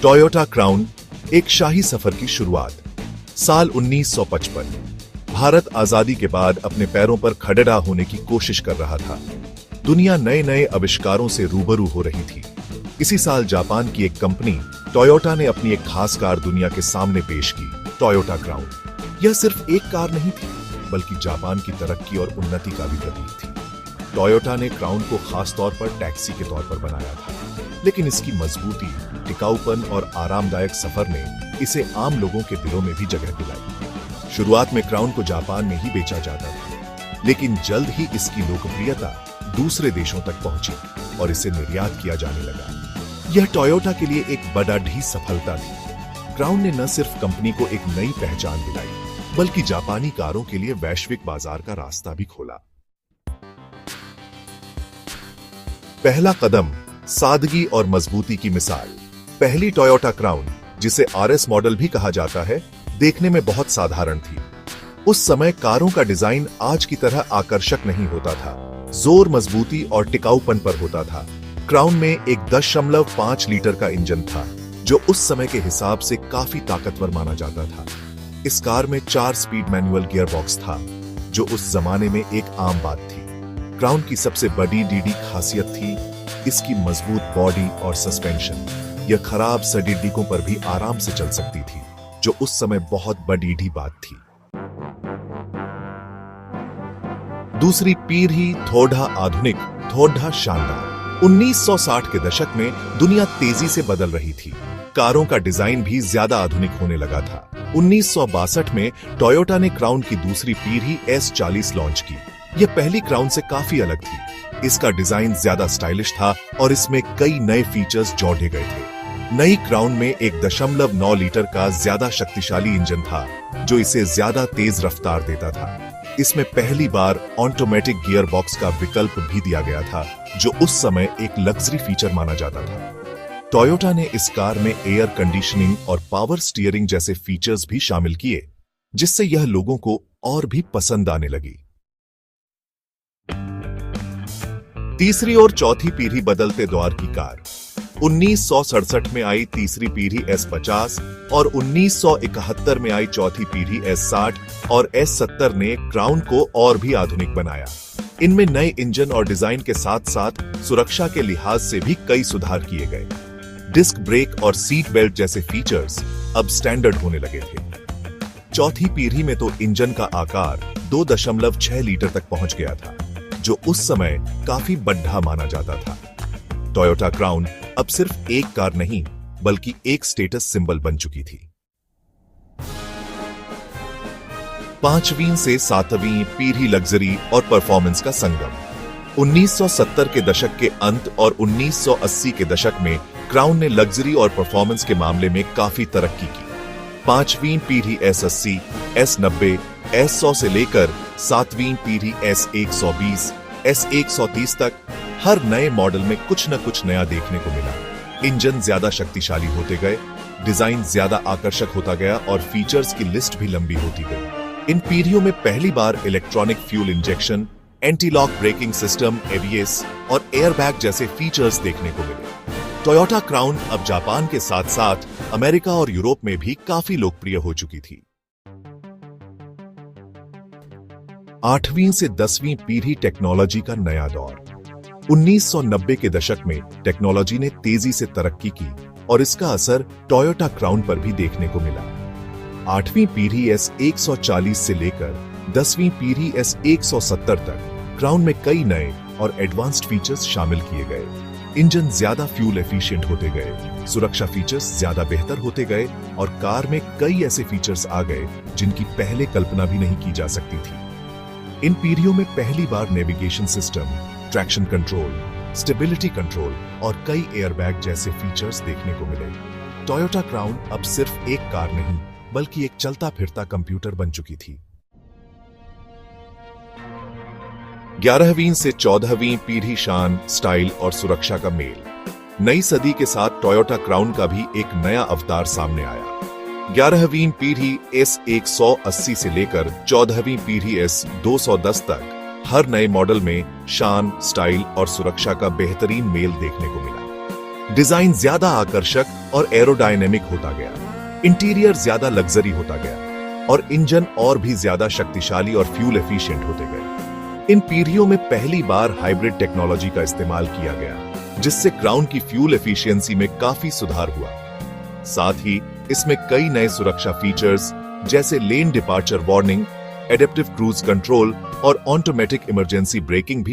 Toyota crown, एक शाही सफर की शुरुआत। साल 1955। भारत आजादी के बाद अपने पैरों पर खड़ा होने की कोशिश कर रहा था। दुनिया नए नए आविष्कारों से रूबरू हो रही थी। इसी साल जापान की एक कंपनी टोयोटा ने अपनी एक खास कार दुनिया के सामने पेश की, टोयोटा क्राउन। यह सिर्फ एक कार नहीं थी, बल्कि जापान की तरक्की और उन्नति का भी प्रतीक थी। टोयोटा ने क्राउन को खास तौर पर टैक्सी के तौर पर बनाया था, लेकिन इसकी मजबूती, टिकाऊपन और आरामदायक सफर ने इसे आम लोगों के दिलों में भी जगह दिलाई। शुरुआत में क्राउन को जापान में ही बेचा जाता था, लेकिन जल्द ही इसकी लोकप्रियता दूसरे देशों तक पहुंची और इसे निर्यात किया जाने लगा। यह टोयोटा के लिए एक बड़ी सफलता थी। क्राउन ने न सिर्फ कंपनी को एक नई पहचान दिलाई, बल्कि जापानी कारों के लिए वैश्विक बाजार का रास्ता भी खोला। पहला कदम, सादगी और मजबूती की मिसाल। पहली टोयोटा क्राउन, जिसे आरएस मॉडल भी कहा जाता है, देखने में बहुत साधारण थी। उस समय कारों का डिजाइन आज की तरह आकर्षक नहीं होता था, जोर मजबूती और टिकाऊपन पर होता था। क्राउन में एक 10.5 लीटर का इंजन था, जो उस समय के हिसाब से काफी ताकतवर माना जाता था। इस कार में 4 स्पीड मैनुअल गियरबॉक्स था, जो उस जमाने में एक आम बात थी। क्राउन की सबसे बड़ी डीडी खासियत थी इसकी मजबूत बॉडी और सस्पेंशन। यह खराब सड़ीडीकों पर भी आराम से चल सकती थी, जो उस समय बहुत बड़ी बात थी। दूसरी पीढ़ी थोड़ा आधुनिक, थोड़ा शानदार। 1960 के दशक में दुनिया तेजी से बदल रही थी। कारों का डिजाइन भी ज्यादा आधुनिक होने लगा था। 1962 में टोयोटा ने क्राउन की दूसरी पीढ़ी S40 लॉन्च की। यह पहली क्राउन से काफी अलग थी। इसका डिजाइन ज्यादा स्टाइलिश था और इसमें कई नए फीचर्स जोड़े गए थे। नई क्राउन में 1.9 लीटर का ज्यादा शक्तिशाली इंजन था, जो इसे ज्यादा तेज रफ्तार देता था। इसमें पहली बार ऑटोमेटिक गियर बॉक्स का विकल्प भी दिया गया था, जो उस समय एक लग्जरी फीचर माना जाता था। टोयोटा ने इस कार में एयर कंडीशनिंग और पावर स्टीयरिंग जैसे फीचर्स भी शामिल किए, जिससे यह लोगों को और भी पसंद आने लगी। तीसरी और चौथी पीढ़ी बदलते दौर की कार। 1967 में आई तीसरी पीढ़ी S50 और 1971 में आई चौथी पीढ़ी S60 और S70 ने क्राउन को और भी आधुनिक बनाया। इनमें नए इंजन और डिजाइन के साथ साथ सुरक्षा के लिहाज से भी कई सुधार किए गए। डिस्क ब्रेक और सीट बेल्ट जैसे फीचर्स अब स्टैंडर्ड होने लगे थे। चौथी पीढ़ी में तो इंजन का आकार 2.6 लीटर तक पहुंच गया था, जो उस समय काफी बड़ा माना जाता था। टोयोटा क्राउन अब सिर्फ एक कार नहीं, बल्कि एक स्टेटस सिंबल बन चुकी थी। 5वीं से 7वीं पीढ़ी लग्जरी और परफॉर्मेंस का संगम। 1970 के दशक के अंत और 1980 के दशक में क्राउन ने लग्जरी और परफॉर्मेंस के मामले में काफी तरक्की की। 5वीं पीढ़ी S80, S90, S100 से लेकर 7वीं पीढ़ी S120, S130 तक हर नए मॉडल में कुछ न कुछ नया देखने को मिला। इंजन ज्यादा शक्तिशाली होते गए, डिजाइन ज्यादा आकर्षक होता गया और फीचर्स की लिस्ट भी लंबी होती गई। इन पीढ़ियों में पहली बार electronic fuel injection, anti lock braking system ABS और एयरबैग जैसे फीचर्स देखने को मिले। टोयोटा क्राउन अब जापान के साथ साथ अमेरिका और यूरोप में भी काफी लोकप्रिय हो चुकी थी। 8वीं से 10वीं पीढ़ी टेक्नोलॉजी का नया दौर। 1990 के दशक में टेक्नोलॉजी ने तेजी से तरक्की की और इसका असर टोयोटा क्राउन पर भी देखने को मिला। 8वीं पीढ़ी S140 से लेकर 10वीं पीढ़ी S170 तक क्राउन में कई नए और एडवांस्ड फीचर्स शामिल किए गए। इंजन ज्यादा फ्यूल एफिशिएंट होते गए, सुरक्षा फीचर्स ज्यादा बेहतर होते गए और कार में कई ऐसे फीचर्स आ गए जिनकी पहले कल्पना भी नहीं की जा सकती थी। इन पीढ़ियों में पहली बार navigation system, traction control, stability control और कई एयरबैग जैसे फीचर्स देखने को मिले। टोयोटा क्राउन अब सिर्फ एक कार नहीं, बल्कि एक चलता फिरता कंप्यूटर बन चुकी थी। 11वीं से 14वीं पीढ़ी शान, स्टाइल और सुरक्षा का मेल। नई सदी के साथ टोयोटा क्राउन का भी एक नया अवतार सामने आया। 11वीं पीढ़ी S180 से लेकर 14वीं पीढ़ी S210 तक हर नए मॉडल में शान, स्टाइल और सुरक्षा का बेहतरीन मेल देखने को मिला। डिजाइन ज्यादा आकर्षक और एरोडायनेमिक होता गया, इंटीरियर ज्यादा लग्जरी होता गया और इंजन और भी ज्यादा शक्तिशाली और फ्यूल एफिशिएंट होते गए। इन पीढ़ियों में पहली बार हाइब्रिड टेक्नोलॉजी का इस्तेमाल किया गया, जिससे क्राउन की फ्यूल एफिशिएंसी में काफी सुधार हुआ। साथ ही इसमें कई नए सुरक्षा फीचर्स जैसे lane departure warning, adaptive cruise control और ऑटोमेटिक इमरजेंसी ब्रेकिंग भी